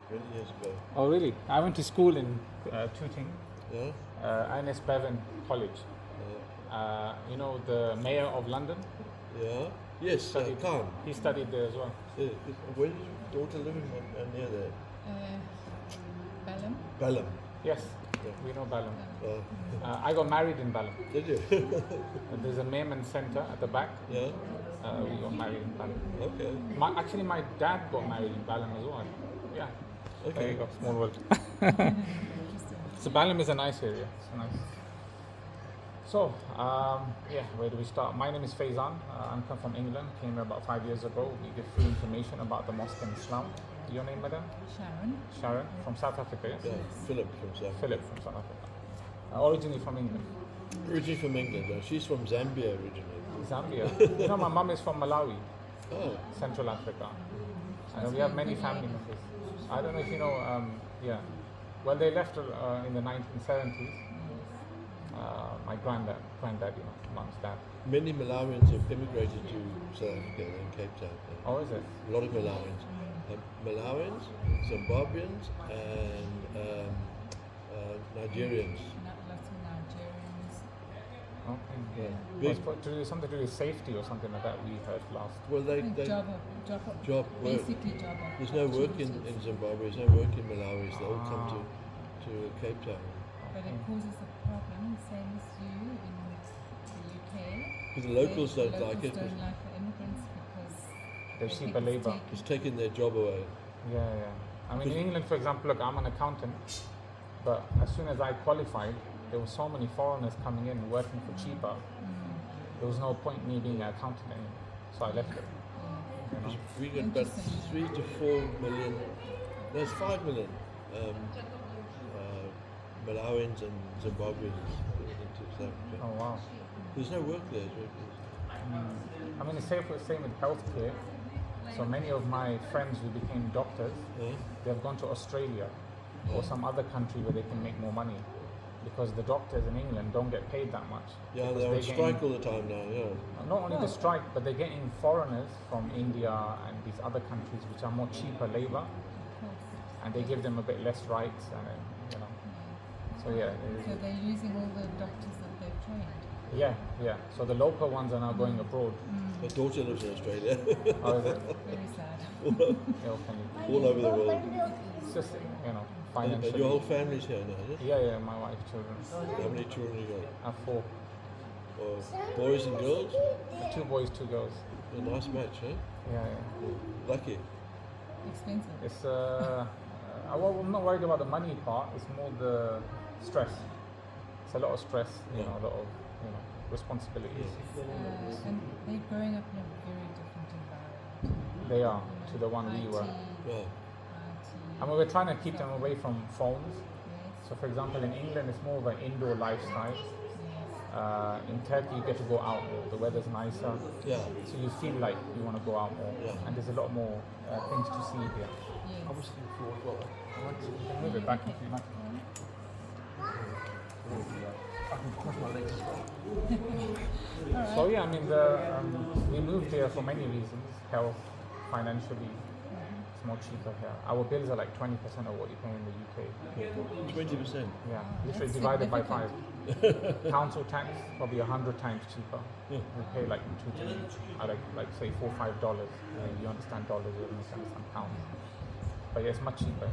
many years ago. Oh, really? I went to school in Tooting, Yeah? Ines Bevan College. You know the mayor of London? Yeah? Yes, Khan. He studied there as well. Yeah. Where did your daughter live near there? Balham. Balham. Yes, Yeah. we know Balham. Uh, I got married in Balham. did you? There's a Mayman Centre at the back. Yeah? We got married in Balham. Okay. Actually, my dad got married in Balham as well. Yeah. There Okay. you go, small world. So Balham is a nice area. It's nice. So, where do we start? My name is Faizan. I'm come from England. Came here about 5 years ago. We give free information about the mosque and Islam. Your name, madam? Sharon. Sharon, from South Africa, yes? Yeah, Philip from South Africa. Philip from South Africa. Originally from England. Originally from England. She's from Zambia originally. Zambia. You know, my mum is from Malawi, Oh, Central Africa. And we have many family members. I don't know if you know, Well, they left in the 1970s. My granddad, you know, mum's dad. many Malawians have immigrated to South Africa and Cape Town. Oh, is it? A lot of Malawians. Malawians, Zimbabweans, and Nigerians. Lots of Nigerians. Okay. Yeah. Well, it's to do something to do with safety or something like that we heard last. Well, they Job work. basically job. There's no work in Zimbabwe. There's no work in Malawi. So they all come to Cape Town. But it causes a problem, same as you in the UK. Because the locals don't like it. Don't like the immigrants because They're they cheaper think it's labour. It's taking their job away. Yeah. I mean, in England, for example, look, I'm an accountant, but as soon as I qualified, there were so many foreigners coming in working for cheaper. There was no point me being an accountant anymore, so I left it. You know? We get about 3 to 4 million. There's 5 million Malawians and Zimbabweans into South Africa. Oh wow. There's no work there. I mean, it's same with healthcare. So many of my friends who became doctors, they've gone to Australia or some other country where they can make more money, because the doctors in England don't get paid that much. Yeah, Because they're on strike all the time now. Yeah. Not only the strike, but they're getting foreigners from India and these other countries which are more cheaper labor, and they give them a bit less rights, and you know. So yeah. So they're using all the doctors that they've trained. Yeah. So the local ones are now going abroad. My daughter lives in Australia. Oh, is it? Very sad. Yeah, funny. All over the world. It's just, you know, And financially. your whole family's here now, is it? Yeah, my wife, children. How many children you got? I have 4. Or boys and girls? 2 boys, 2 girls. A nice match, huh? Yeah. Lucky. Expensive. It's I'm not worried about the money part. It's more the stress. It's a lot of stress, you know, a lot of responsibilities. And they're growing up in a very different environment. They are to the one we were. Yeah. I mean, we're trying to keep them away from phones. Yes. So, for example, in England, it's more of an indoor lifestyle. In Turkey, you get to go out more. The weather's nicer. Yeah. So you feel like you want to go out more. Yeah. And there's a lot more things to see here. Yes. I was looking forward to move it back if you like. I can cross my legs as well. So yeah, I mean, we moved here for many reasons: health, financially. It's more cheaper here. Our bills are like 20% of what you pay in the UK. 20%. Yeah, literally That's divided by significant. 5. Council tax probably 100 times cheaper. Yeah. We pay like like say $4 or $5. You understand dollars, you understand some pounds. But yeah, it's much cheaper.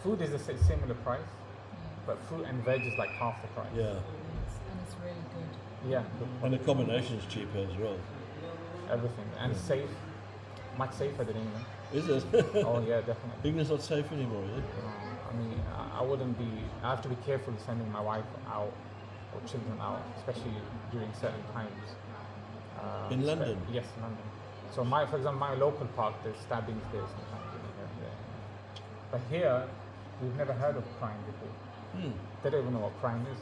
Food is a similar price, but fruit and veg is like half the price. Yeah. Yes, and it's really good. Yeah, And the combination's cheaper as well. everything, and it's safe, much safer than England. Is it? Oh yeah, definitely. England's not safe anymore, is it? I mean, I wouldn't be. I have to be careful sending my wife out or children out, especially during certain times. In London? Yes, London. So for example, my local park, there's stabbings there sometimes. Here and there. But here, we've never heard of crime before. They don't even know what crime is.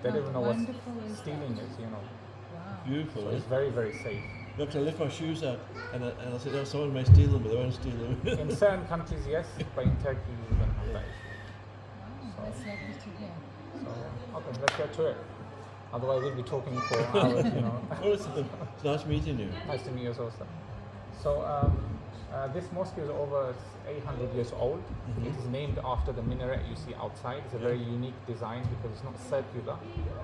They don't even know what Wonderful is stealing is, you know. Wow. Beautiful. So eh? it's very, very safe. Look, I left my shoes out and I said, oh, someone may steal them, but they won't steal them. In certain countries, yes, but in Turkey, we don't have that. Wow, that's lovely to hear. So, okay, let's get to it. Otherwise, we'll be talking for hours, you know. Well, it's nice meeting you. Nice to meet you also. So, This mosque is over 800 years old. It is named after the minaret you see outside. It's a very unique design because it's not circular,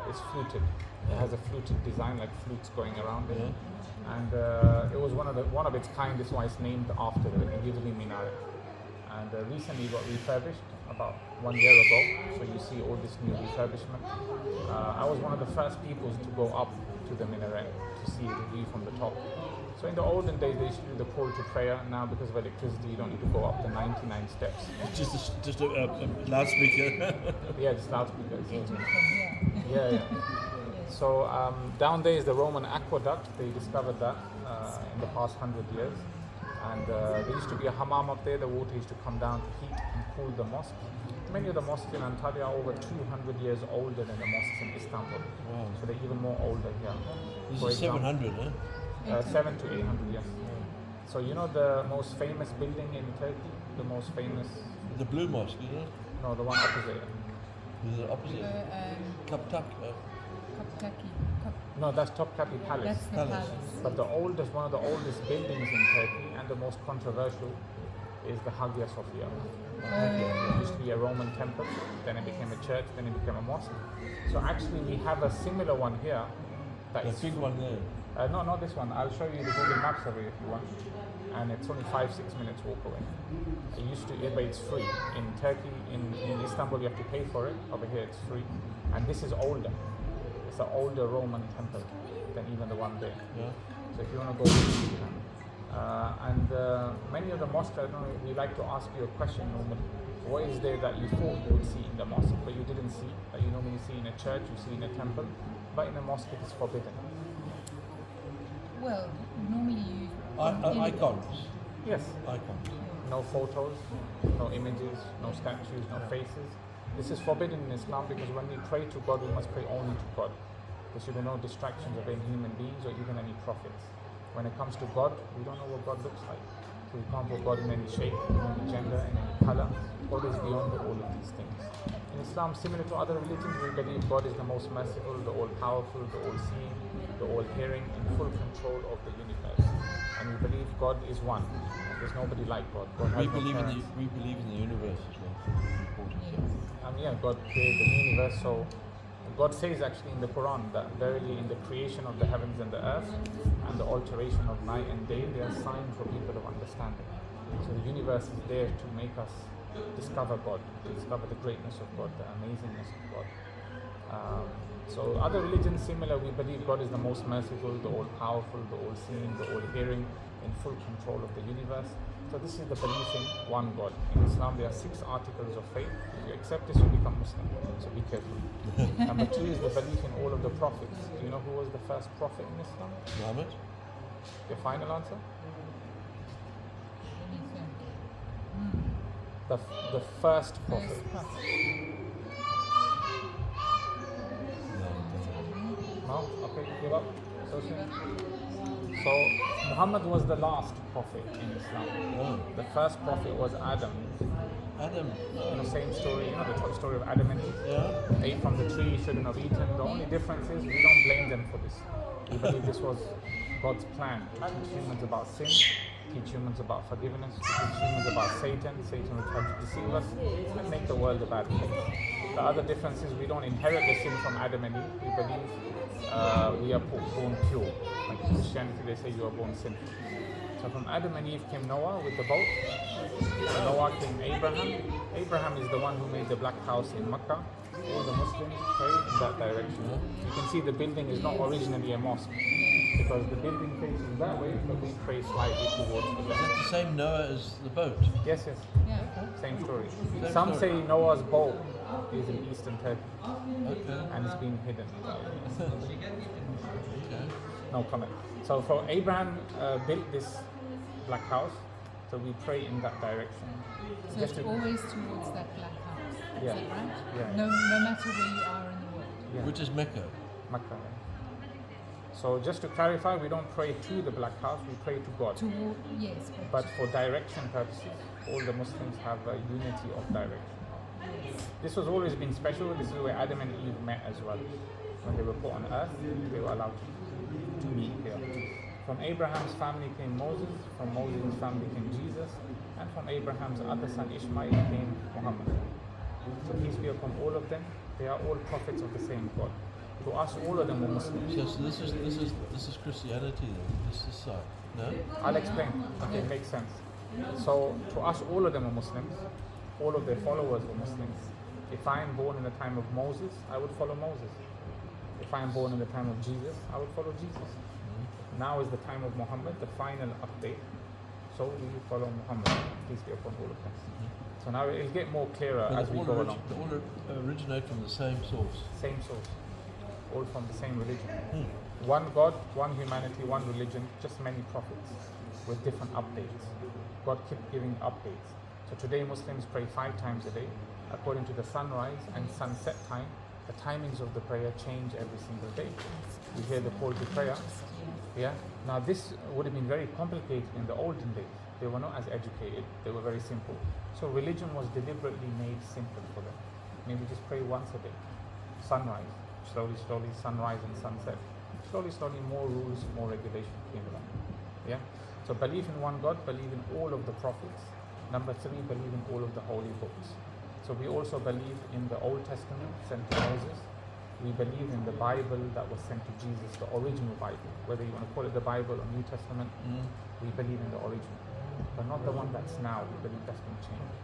it's fluted. It has a fluted design, like flutes going around it. And it was one of its kind, that's why it's named after the Yidli minaret. And recently got refurbished about 1 year ago, so you see all this new refurbishment. I was one of the first people to go up to the minaret to see the view from the top. So in the olden days, they used to do the call to prayer. Now, because of electricity, you don't need to go up the 99 steps. Just a loudspeaker. Yeah, just loudspeakers. From here. Yeah. So down there is the Roman aqueduct. They discovered that in the past 100 years. And there used to be a hammam up there. The water used to come down to heat and cool the mosque. Many of the mosques in Antalya are over 200 years older than the mosques in Istanbul. Wow. So they're even more older here. This For is example, 700, huh? 7 to 800 years. So you know the most famous building in Turkey? The most famous? The Blue Mosque, isn't it? No, the one opposite. Is it opposite? Kaptak. Kaptaki. No, that's Topkapi Palace. That's the Palace. palace. But one of the oldest buildings in Turkey and the most controversial is the Hagia Sophia. It used to be a Roman temple, then it became a church, then it became a mosque. So actually we have a similar one here. That The is big one there. no, not this one. I'll show you the Google Maps of it if you want. And it's only 5-6 minutes walk away. It used to, but it's free. In Turkey, in Istanbul, you have to pay for it. Over here, it's free. And this is older. It's an older Roman temple than even the one there. Yeah. So if you want to go, you can. Many of the mosques, I don't know, we like to ask you a question normally. What is there that you thought you would see in the mosque, but you didn't see? That you normally see in a church, you see in a temple, but in a mosque it is forbidden. Well, normally you. Icons. Yes. Icons. No photos, no images, no statues, no faces. This is forbidden in Islam because when we pray to God, we must pray only to God. There should be no distractions of any human beings or even any prophets. When it comes to God, we don't know what God looks like. So we can't put God in any shape, in any gender, in any color. God is beyond all of these things. In Islam, similar to other religions, we believe God is the most merciful, the all-powerful, the all-seeing, the all-hearing, in full control of the universe. And we believe God is one. There's nobody like God. God has We no believe parents. in the universe as well. Important. God created the universe. So God says actually in the Quran that verily in the creation of the heavens and the earth and the alteration of night and day, there are signs for people of understanding. So the universe is there to make us discover God, to discover the greatness of God, the amazingness of God. So other religions similar, we believe God is the most merciful, the all-powerful, the all-seeing, the all-hearing, in full control of the universe. So this is the belief in one God. In Islam there are 6 articles of faith. If you accept this, you become Muslim. So be careful. Number 2 is the belief in all of the prophets. Do you know who was the first prophet in Islam? Muhammad? Your final answer? Anything. The first prophet. First prophet. No? Okay, give up. So soon. So Muhammad was the last prophet in Islam. Oh. The first prophet was Adam. Adam. You know, same story, you know the story of Adam and Eve. Yeah. Ate from the tree, shouldn't have eaten. The only difference is we don't blame them for this. We believe this was God's plan to teach humans about sin, teach humans about forgiveness, to teach humans about Satan. Satan will try to deceive us and make the world a bad place. The other difference is we don't inherit the sin from Adam and Eve. We believe we are born pure. Like in Christianity, they say you are born sinful. So from Adam and Eve came Noah with the boat. From Noah came Abraham. Abraham is the one who made the black house in Mecca. All the Muslims pray in that direction. You can see the building is not originally a mosque because the building faces that way, but we pray slightly towards the Is left. that the same Noah as the boat? Yes, yes. Yeah. Same story. Same Some story. say Noah's boat is in eastern Turkey Okay. and it's been hidden. Okay. No comment. So for Abraham built this black house, so we pray in that direction. So it's always towards that black house. Yeah. Is that right? Yeah. No matter where you are in the world. Yeah. Which is Mecca. Makkah. So just to clarify, we don't pray to the black house, we pray to God. Yes, But for direction purposes, all the Muslims have a unity of direction. This has always been special. This is where Adam and Eve met as well. When they were put on earth, they were allowed to meet here. From Abraham's family came Moses, from Moses' family came Jesus, and from Abraham's other son Ishmael came Muhammad. So peace be upon all of them. They are all prophets of the same God. To us, all of them were Muslims. So this is Christianity then. This is side. No? I'll explain. Okay, it makes sense. So to us, all of them are Muslims. All of their followers were Muslims. If I am born in the time of Moses, I would follow Moses. If I am born in the time of Jesus, I would follow Jesus. Now is the time of Muhammad, the final update. So we follow Muhammad. Peace be upon all of them. So now it'll get more clearer But as we go along. they all originate from the same source. Same source. All from the same religion. One God, one humanity, one religion, just many prophets with different updates. God kept giving updates. So today Muslims pray 5 times a day. According to the sunrise and sunset time, the timings of the prayer change every single day. We hear the call to prayer. Yeah. Now this would have been very complicated in the olden days. They were not as educated. They were very simple. So religion was deliberately made simple for them. Maybe just pray once a day. Sunrise, slowly, sunrise and sunset. Slowly, more rules, more regulation came along. Yeah. So believe in one God, believe in all of the prophets. Number 3, believe in all of the holy books. So we also believe in the Old Testament sent to Moses. We believe in the Bible that was sent to Jesus, the original Bible. Whether you want to call it the Bible or New Testament, we believe in the original. But not the one that's now. We believe that's been changed.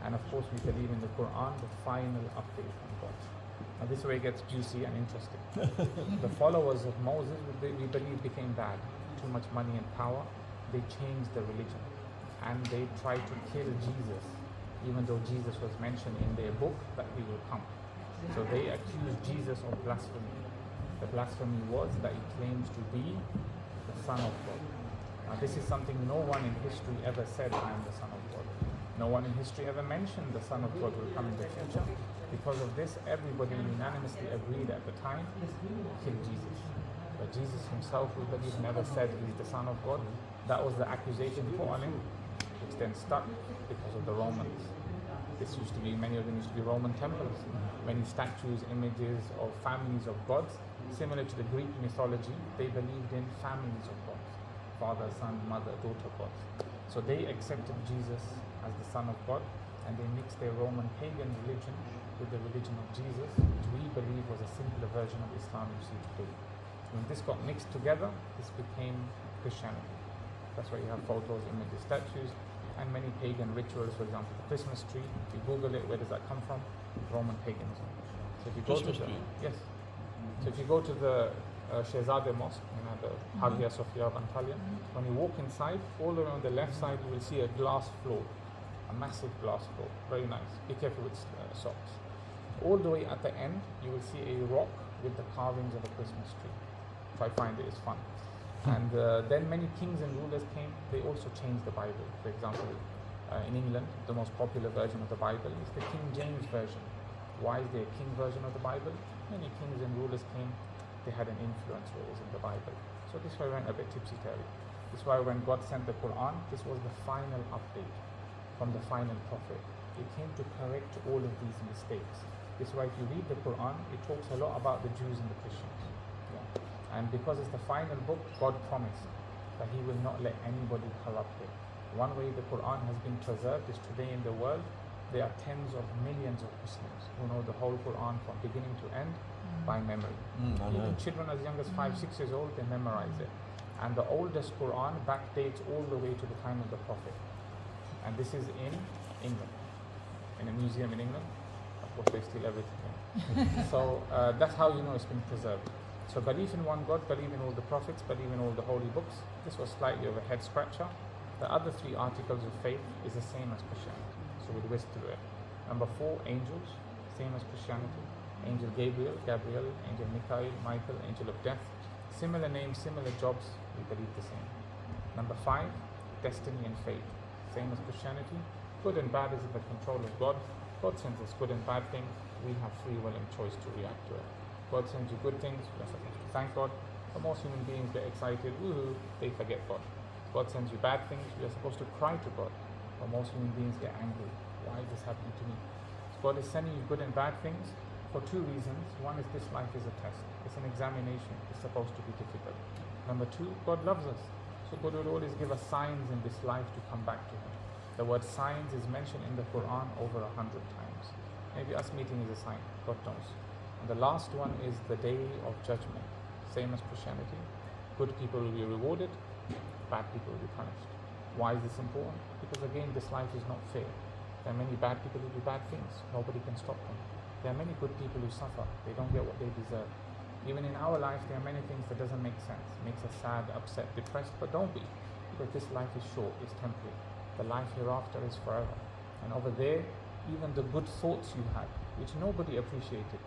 And of course we believe in the Quran, the final update from God. Now this way it gets juicy and interesting. The followers of Moses, we believe, became bad. Too much money and power. They changed the religion. And they tried to kill Jesus, even though Jesus was mentioned in their book that he will come. So they accused Jesus of blasphemy. The blasphemy was that he claims to be the Son of God. Now this is something no one in history ever said, I am the Son of God. No one in history ever mentioned the Son of God will come in the future. Because of this, everybody unanimously agreed at the time to kill Jesus. But Jesus himself, we believe, never said he's the Son of God. That was the accusation put on him, which then stuck because of the Romans. This used to be, many of them used to be Roman temples. Many statues, images of families of gods. Similar to the Greek mythology, they believed in families of gods. Father, son, mother, daughter gods. So they accepted Jesus as the Son of God, and they mixed their Roman pagan religion with the religion of Jesus, which we believe was a simpler version of Islam you see today. When this got mixed together, this became Christianity. That's why you have photos, images, statues, and many pagan rituals. For example, the Christmas tree. If you Google it, where does that come from? Roman paganism. So if you go Christmas to the, tree? yes. So if you go to the Shehzade Mosque, the Hagia Sophia of Antalya, when you walk inside, all the way on the left side, you will see a glass floor, a massive glass floor. Very nice. Be careful with socks. All the way at the end, you will see a rock with the carvings of a Christmas tree. Try find it, it's fun. And then many kings and rulers came. They also changed the Bible. For example, in England, the most popular version of the Bible is the King James Version. Why is there a king version of the Bible? Many kings and rulers came. They had an influence what was in the Bible. So this way went a bit tipsy-turvy. This is why when God sent the Quran, this was the final update from the final prophet. It came to correct all of these mistakes. This is why if you read the Quran, it talks a lot about the Jews and the Christians. Yeah. And because it's the final book, God promised that He will not let anybody corrupt it. One way the Quran has been preserved is today in the world, there are tens of millions of Muslims who know the whole Quran from beginning to end by memory. Even children as young as 5, 6 years old, they memorize it. And the oldest Quran backdates all the way to the time of the Prophet. And this is in England, in a museum in England. Of course, they steal everything. So that's how you know it's been preserved. So belief in one God, believe in all the prophets, believe in all the holy books. This was slightly of a head scratcher. The other 3 articles of faith is the same as Christianity. So we'll whisk through it. Number 4, angels, same as Christianity. Angel Gabriel, Angel Michael, angel of death. Similar names, similar jobs, we believe the same. Number 5, destiny and fate, same as Christianity. Good and bad is in the control of God. God sends us good and bad things. We have free will and choice to react to it. God sends you good things, we're supposed to thank God. But most human beings get excited, woohoo, they forget God. God sends you bad things, we are supposed to cry to God. But most human beings get angry. Why is this happening to me? So God is sending you good and bad things for two reasons. One is this life is a test. It's an examination. It's supposed to be difficult. Number two, God loves us. So God will always give us signs in this life to come back to Him. The word signs is mentioned in the Quran over 100 times. Maybe us meeting is a sign, God knows. And the last one is the day of judgment. Same as Christianity. Good people will be rewarded, bad people will be punished. Why is this important? Because again, this life is not fair. There are many bad people who do bad things. Nobody can stop them. There are many good people who suffer. They don't get what they deserve. Even in our life, there are many things that doesn't make sense. Makes us sad, upset, depressed, but don't be. Because this life is short, it's temporary. The life hereafter is forever. And over there, even the good thoughts you had, which nobody appreciated,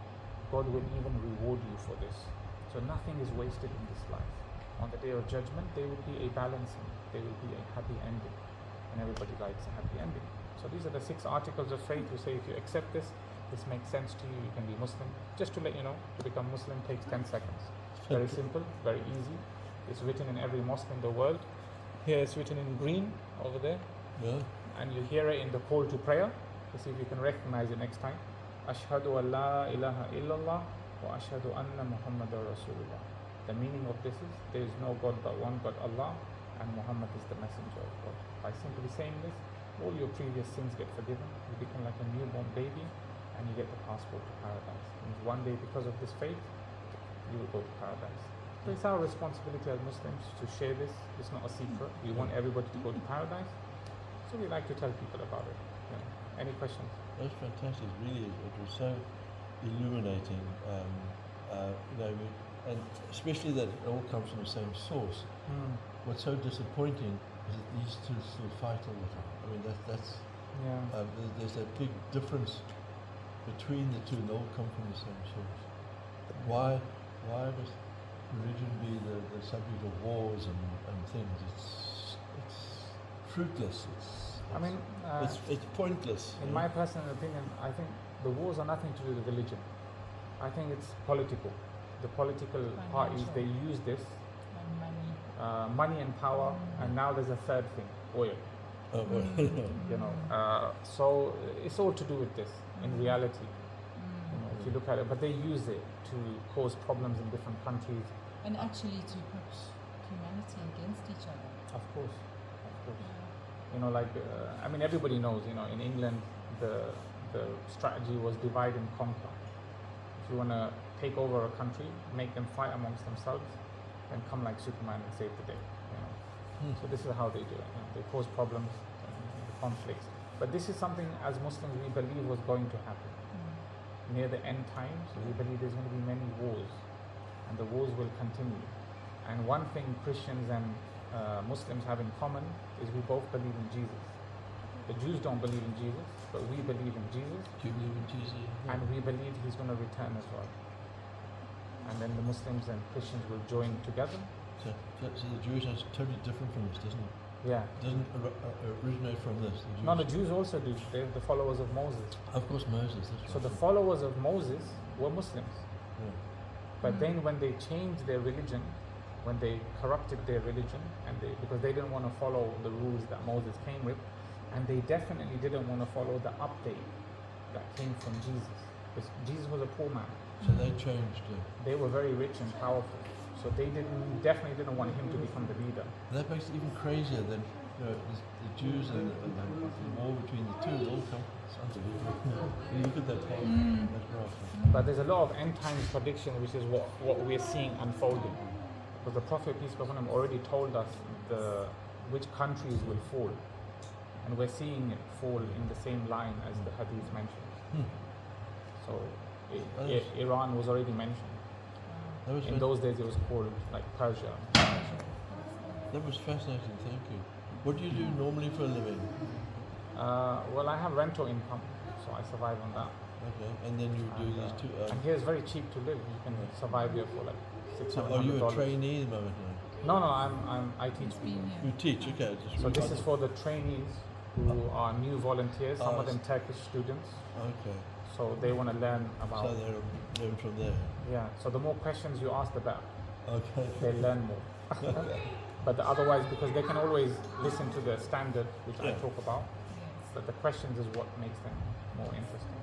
God will even reward you for this. So nothing is wasted in this life. On the day of judgment, there will be a balancing. There will be a happy ending. And everybody likes a happy ending. So these are the 6 articles of faith. We say if you accept this makes sense to you, you can be Muslim. Just to let you know, to become Muslim takes 10 seconds. Very simple, very easy. It's written in every mosque in the world. Here it's written in green over there. Yeah. And you hear it in the call to prayer. To see if you can recognize it next time. Ashhadu an la ilaha illallah wa ashhadu anna Muhammadar Rasulullah. The meaning of this is there is no God but one God, Allah, and Muhammad is the messenger of God. By simply saying this, all your previous sins get forgiven. You become like a newborn baby, and you get the passport to paradise. And one day, because of this faith, you will go to paradise. So it's our responsibility as Muslims to share this. It's not a secret. We want everybody to go to paradise. So we like to tell people about it. Yeah. Any questions? That's fantastic. Really, it was so illuminating. And especially that it all comes from the same source. What's so disappointing is that these two still fight all the time. I mean, that's Yeah. there's a big difference between the two, and they all come from the same source. Why must religion be the subject of wars and things? It's fruitless. It's pointless. In my personal opinion, I think the wars are nothing to do with religion. I think it's political. The political parties, they use this And money. money and power, and now there's a third thing, oil. You know, so it's all to do with this in reality. You know, if you look at it, but they use it to cause problems in different countries. And actually to put humanity against each other. Of course. You know, like I mean, everybody knows. You know, in England, the strategy was divide and conquer. If you want to take over a country, make them fight amongst themselves, then come like Superman and save the day. You know. So this is how they do it. You know, they cause problems, conflicts. But this is something as Muslims we believe was going to happen. Near the end times, we believe there's going to be many wars, and the wars will continue. And one thing Christians and Muslims have in common is we both believe in Jesus. The Jews don't believe in Jesus, but we believe in Jesus. Do you believe in Jesus? And we believe He's going to return as well. And then the Muslims and Christians will join together. So the Jewish is totally different from this, doesn't it? Yeah. It doesn't originate from this. No, the Jews also do. They're the followers of Moses. Of course, Moses. That's So right. the followers of Moses were Muslims. Yeah. But then when they changed their religion, when they corrupted their religion, and because they didn't want to follow the rules that Moses came with, and they definitely didn't want to follow the update that came from Jesus. Because Jesus was a poor man. So they changed it. They were very rich and powerful. So they definitely didn't want him to become the leader. And that makes it even crazier than the Jews and the war between the two. It all comes. It's unbelievable. When you look at that whole that graph. But there's a lot of end times prediction, which is what we're seeing unfolding. Because the Prophet, peace be upon him, already told us which countries will fall. And we're seeing it fall in the same line as the hadith mentions. So Iran was already mentioned. In those days it was called like Persia. That was fascinating, thank you. What do you do normally for a living? Well, I have rental income, so I survive on that. Okay, and then you do these two. And here it's very cheap to live. You can survive here for like $600. So are you a trainee at the moment now? No, I teach people. You teach, okay. So this is for the trainees who are new volunteers, some of them Turkish students. Okay. So they want to learn about. So they learn from there. Yeah. So the more questions you ask, the better. Okay. They learn more. But otherwise, because they can always listen to the standard, which I talk about. But the questions is what makes them more interesting.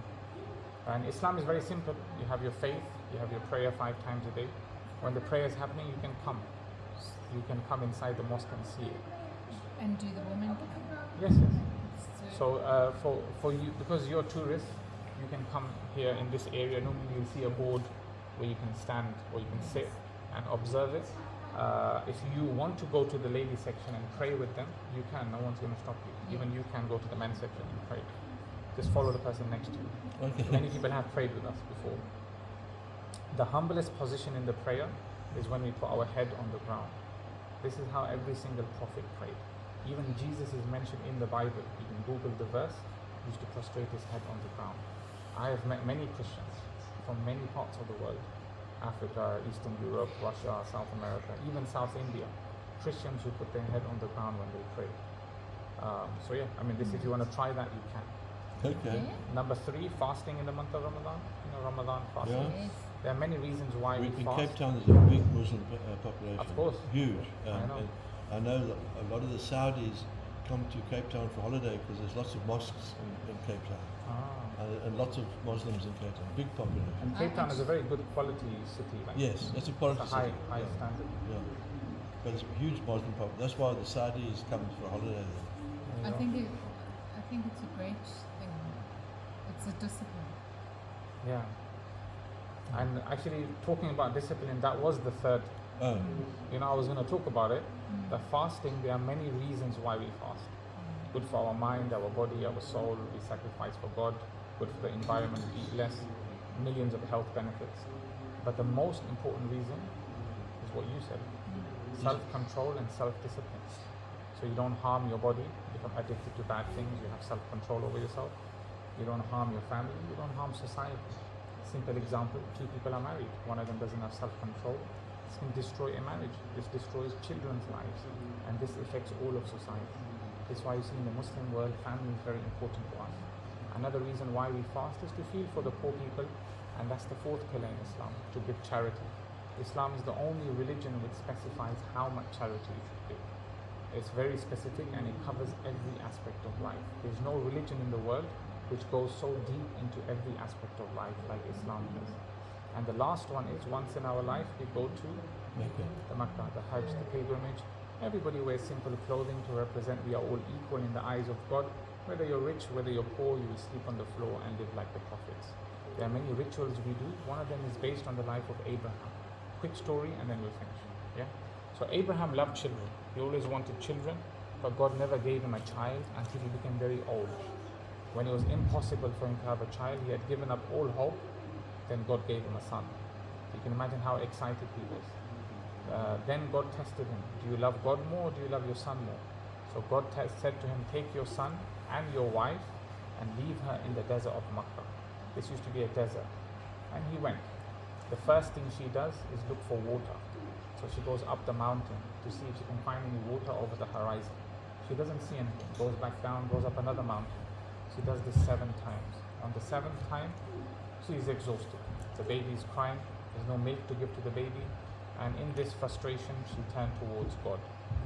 And Islam is very simple. You have your faith, you have your prayer 5 times a day. When the prayer is happening, you can come. You can come inside the mosque and see it. And do the women come? Yes, yes. So for you, because you're tourists, you can come here in this area. Normally you'll see a board where you can stand or you can sit and observe it. If you want to go to the ladies section and pray with them, you can. No one's going to stop you. Yeah. Even you can go to the men's section and pray. Just follow the person next to you. Okay. Many people have prayed with us before. The humblest position in the prayer is when we put our head on the ground. This is how every single prophet prayed. Even Jesus is mentioned in the Bible. You can Google the verse. He used to prostrate his head on the ground. I have met many Christians from many parts of the world. Africa, Eastern Europe, Russia, South America, even South India. Christians who put their head on the ground when they pray. So yeah, I mean, this, if you want to try that, you can. Okay. Number 3, fasting in the month of Ramadan. You know, Ramadan fasting. Yeah. Yes. There are many reasons why we In fast. Cape Town, there's a big Muslim population. Of course. Huge. I know. And I know that a lot of the Saudis come to Cape Town for holiday because there's lots of mosques in Cape Town. And lots of Muslims in Cape Town. Big population. And Cape Town is a very good quality city. Like Yes, that's a quality it's a city. high Yeah. standard. Yeah. But it's a huge Muslim population. That's why the Saudis come for a holiday there. I think it's a great thing. It's a discipline. Yeah. And actually, talking about discipline, that was the third. Oh, You know, I was going to talk about it. The fasting, there are many reasons why we fast. Good for our mind, our body, our soul. We sacrifice for God. Good for the environment. We eat less. Millions of health benefits. But the most important reason is what you said: self-control and self-discipline. So you don't harm your body, become addicted to bad things. You have self-control over yourself. You don't harm your family. You don't harm society. Simple example: 2 people are married. One of them doesn't have self-control. This can destroy a marriage. This destroys children's lives, and this affects all of society. This is why you see in the Muslim world, family is very important to us. Another reason why we fast is to feel for the poor people, and that's the 4th pillar in Islam, to give charity. Islam is the only religion which specifies how much charity you should give. It's very specific and it covers every aspect of life. There's no religion in the world which goes so deep into every aspect of life like Islam does. And the last one is, once in our life we go to okay. the Makkah, the Hajj, the pilgrimage. Everybody wears simple clothing to represent we are all equal in the eyes of God. Whether you're rich, whether you're poor, you will sleep on the floor and live like the prophets. There are many rituals we do. One of them is based on the life of Abraham. Quick story and then we'll finish. Yeah. So Abraham loved children. He always wanted children, but God never gave him a child until he became very old. When it was impossible for him to have a child, he had given up all hope. Then God gave him a son. You can imagine how excited he was. Then God tested him. Do you love God more or do you love your son more? So God said to him, take your son and your wife and leave her in the desert of Makkah. This used to be a desert. And he went. The first thing she does is look for water. So she goes up the mountain to see if she can find any water over the horizon. She doesn't see anything. Goes back down, goes up another mountain. She does this 7 times. On the 7th time, she is exhausted. The baby is crying. There's no milk to give to the baby. And in this frustration, she turned towards God.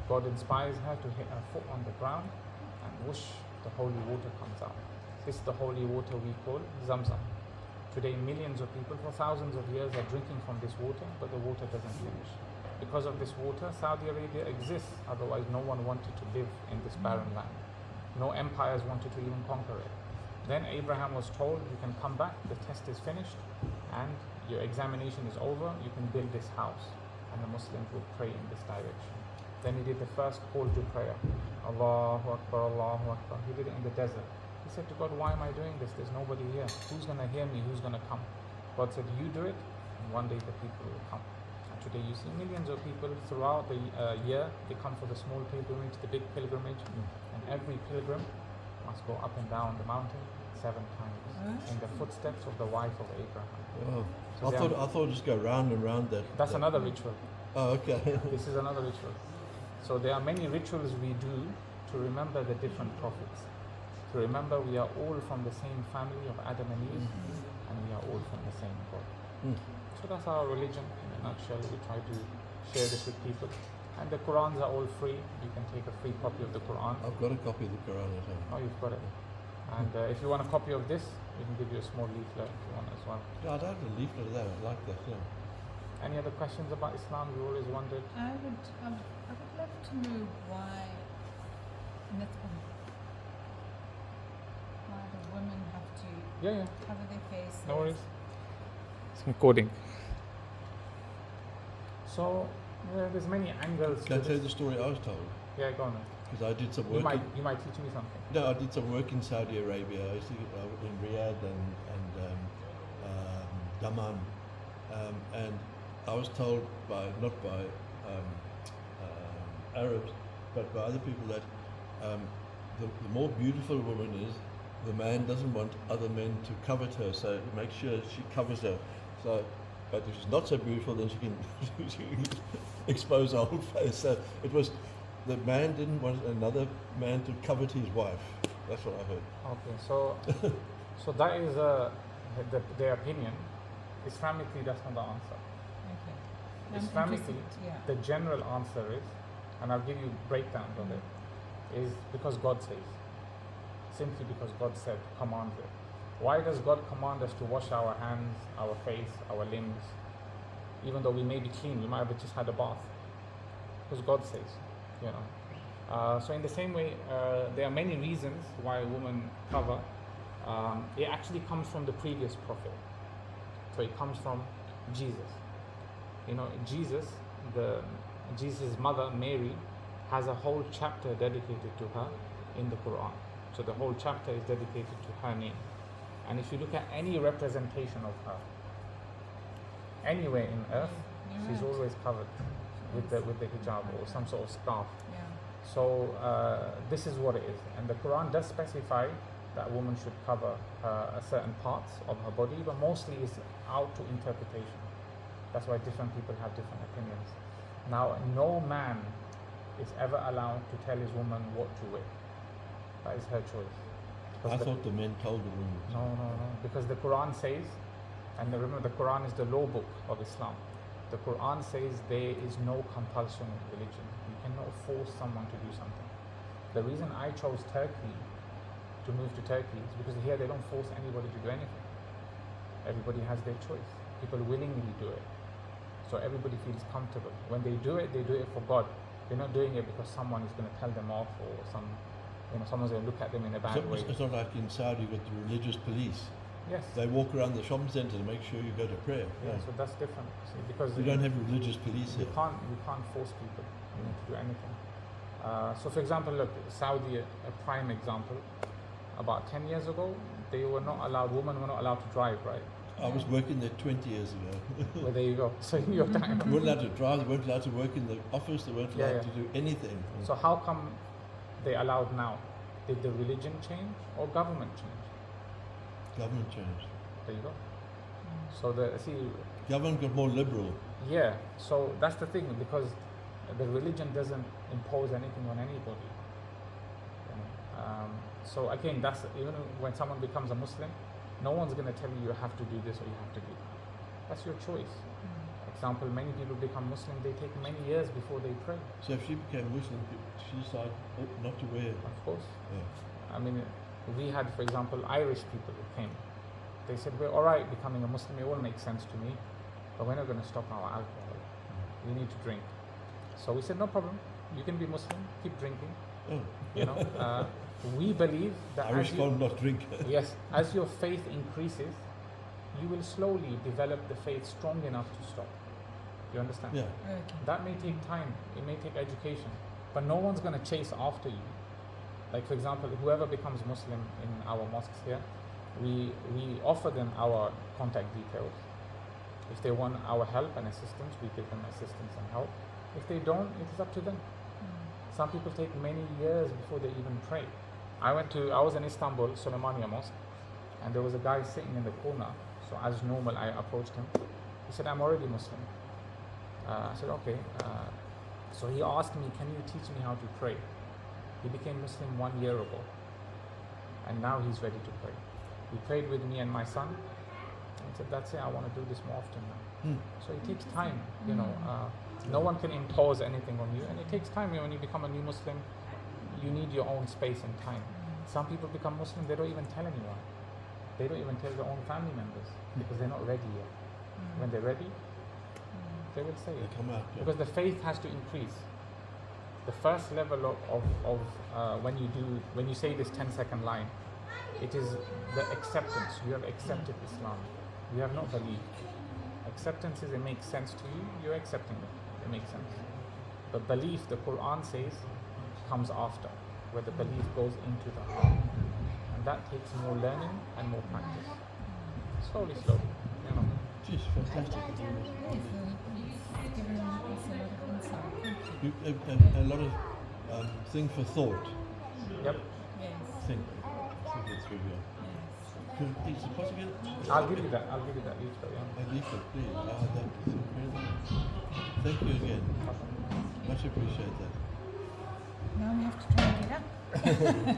God inspires her to hit her foot on the ground and whoosh, the holy water comes out. This is the holy water we call Zamzam. Today, millions of people for thousands of years are drinking from this water, but the water doesn't finish. Because of this water, Saudi Arabia exists. Otherwise, no one wanted to live in this barren land. No empires wanted to even conquer it. Then Abraham was told, you can come back, the test is finished, and your examination is over, you can build this house. And the Muslims would pray in this direction. Then he did the first call to prayer. Allahu Akbar, Allahu Akbar. He did it in the desert. He said to God, why am I doing this? There's nobody here. Who's going to hear me? Who's going to come? God said, you do it, and one day the people will come. And today you see millions of people throughout the year. They come for the small pilgrimage, the big pilgrimage, and every pilgrim must go up and down the mountain 7 times in the footsteps of the wife of Abraham. Oh. So I thought just go round and round that. That's another ritual. Oh, okay. This is another ritual. So there are many rituals we do to remember the different prophets. To remember we are all from the same family of Adam and Eve, and we are all from the same God. So that's our religion in a nutshell. We try to share this with people. And the Qurans are all free. You can take a free copy of the Quran. I've got a copy of the Quran at home. Oh, you've got it. And if you want a copy of this, we can give you a small leaflet if you want as well. Yeah, I'd have a leaflet of that. I like that. Yeah. Any other questions about Islam you always wondered? I would love to know why the women have to Yeah. cover their faces. No worries. It's recording. So there's many angles. Can I to tell you this. the story I was told? Yeah, go on. Because I did some You work. might teach me something. No, I did some work in Saudi Arabia. I used to in Riyadh and Daman, and I was told not by Arabs, but by other people that the more beautiful a woman is, the man doesn't want other men to covet her, so make sure she covers her. So, but if she's not so beautiful, then she can expose her whole face. So it was. The man didn't want another man to covet his wife. That's what I heard. Okay, so that is their opinion. Islamically, that's not the answer. Okay. I'm Islamically, interested, yeah. the general answer is, and I'll give you breakdowns of it, is because God says. Simply because God said, commands it. Why does God command us to wash our hands, our face, our limbs, even though we may be clean? We might have just had a bath. Because God says. You know, so in the same way, there are many reasons why women cover. It actually comes from the previous prophet. So it comes from Jesus. You know, Jesus' mother Mary has a whole chapter dedicated to her in the Quran. So the whole chapter is dedicated to her name. And if you look at any representation of her anywhere in earth, You're she's right. always covered with the hijab or some sort of scarf. Yeah. So this is what it is, and the Quran does specify that a woman should cover certain parts of her body, but mostly it's out to interpretation. That's why different people have different opinions. Now, no man is ever allowed to tell his woman what to wear. That is her choice. I thought the men told the women. No, because the Quran says, and remember the Quran is the law book of Islam. The Quran says there is no compulsion in religion. You cannot force someone to do something. The reason I chose Turkey, to move to Turkey, is because here they don't force anybody to do anything. Everybody has their choice. People willingly do it. So everybody feels comfortable. When they do it for God. They're not doing it because someone is going to tell them off or someone's going to look at them in a bad way. It's not like in Saudi with the religious police. Yes. They walk around the shopping centre to make sure you go to prayer. Yeah, so that's different. See, because we don't have religious police you here. can't force people to do anything. So for example, look, Saudi, a prime example, about 10 years ago, women were not allowed to drive, right? I was working there 20 years ago. Well, there you go. So in your time. They weren't allowed to drive, they weren't allowed to work in the office, they weren't allowed to do anything. So how come they allowed now? Did the religion change or government change? Government changed. There you go. So government got more liberal. Yeah, so that's the thing, because the religion doesn't impose anything on anybody. You know? So again, that's even when someone becomes a Muslim, no one's going to tell you have to do this or you have to do that. That's your choice. Example, many people become Muslim, they take many years before they pray. So if she became Muslim, she decided not to wear. Of course. Yeah. I mean, we had, for example, Irish people who came. They said, we're all right becoming a Muslim, it all makes sense to me, but we're not going to stop our alcohol. We need to drink. So we said, no problem, you can be Muslim, keep drinking. Oh. You know, we believe that Irish can't not drink. Yes, as your faith increases, you will slowly develop the faith strong enough to stop. You understand? Yeah. Okay. That may take time, it may take education, but no one's going to chase after you. Like for example, whoever becomes Muslim in our mosques here, we offer them our contact details. If they want our help and assistance, we give them assistance and help. If they don't, it is up to them. Some people take many years before they even pray. I was in Istanbul, Suleymaniye Mosque, and there was a guy sitting in the corner. So as normal, I approached him. He said, I'm already Muslim. I said, okay. So he asked me, can you teach me how to pray? He became Muslim 1 year ago. And now he's ready to pray. He prayed with me and my son. And said, that's it, I want to do this more often now. So it takes time, you know. No one can impose anything on you. And it takes time when you become a new Muslim. You need your own space and time. Some people become Muslim, they don't even tell anyone. They don't even tell their own family members because they're not ready yet. When they're ready, they will say They it. come out. Yeah. Because the faith has to increase. The first level of when you say this 10-second line, it is the acceptance. You have accepted Islam. You have not believed. Acceptance is it makes sense to you, you're accepting it. It makes sense. But belief, the Quran says, comes after, where the belief goes into the heart. And that takes more learning and more practice. Slowly, you know. Geez, fantastic. Yes, you've given us a lot of insight. Thank you. A lot of thing for thought. Yep. Yes. Think it through here. Yes. Is it possible to get I'll give you that leaflet, yeah. a leaflet, please? That's incredible. Thank you again. Much appreciate that. Now we have to try and get up.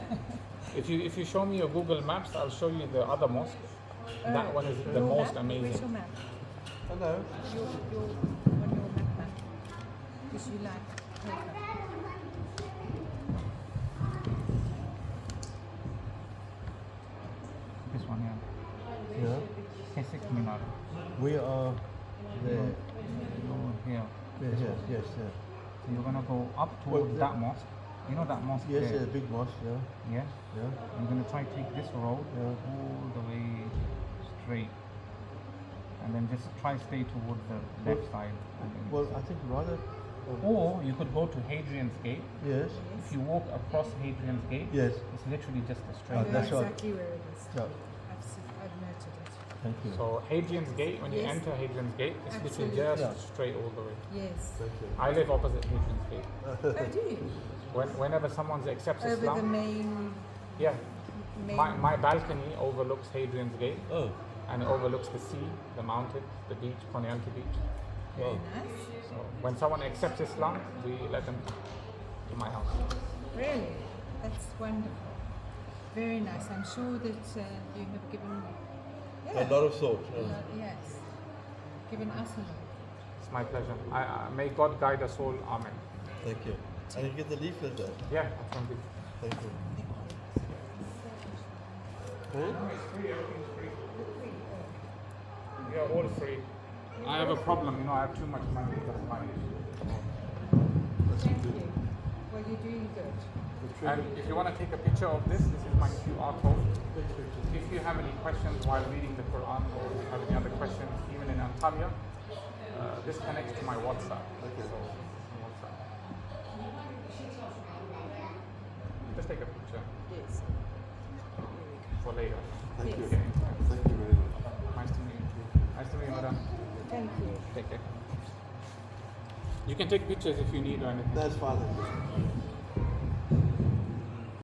If you show me your Google Maps, I'll show you the other mosque. That one is the Your most map? amazing. Where's your map? Hello. Your on your map. Because you like paper. This one, yeah. Yeah. Kesik Minar. We are there. Here. Yes. So you're gonna go up Well, towards that mosque. You know that mosque Yes, there? yeah, big mosque. Yeah. Yeah. Yeah. You're gonna try to take this road Yeah. all the way straight, and then just try stay towards the left side. And then Well, I think rather. or you could go to Hadrian's Gate. Yes. If you walk across Hadrian's Gate, Yes. it's literally just a I straight. know that's right. exactly where it is. Yeah. I've noted it. Thank you. So Hadrian's Gate, when you Yes. enter Hadrian's Gate, it's literally Absolutely. just straight all the way. Yes. Thank you. I live opposite Hadrian's Gate. Oh, do you? Whenever someone accepts Over the Islam, main. yeah, my balcony overlooks Hadrian's Gate Oh. and it overlooks the sea, the mountains, the beach, Konyalki Beach. Very Wow. nice. So when someone accepts Islam, we let them to my house. Really? That's wonderful. Very nice. I'm sure that you have given A lot of thought. a lot, yes. Given us a lot. It's my pleasure. May God guide us all. Amen. Thank you. And you get the leaflet there. Yeah, that's one good. Thank you. Huh? Yeah, all free. I have a problem, I have too much money. That's my issue. Thank you. Well, you're doing good. And if you want to take a picture of this is my QR code. If you have any questions while reading the Quran or if you have any other questions, even in Antalya, this connects to my WhatsApp. So, WhatsApp. Just take a picture Yes. for later. Thank you. Yes. Thank you very much. Nice to meet you. Nice to meet you, madam. Thank you. Take care. You can take pictures if you need or anything. That's fine.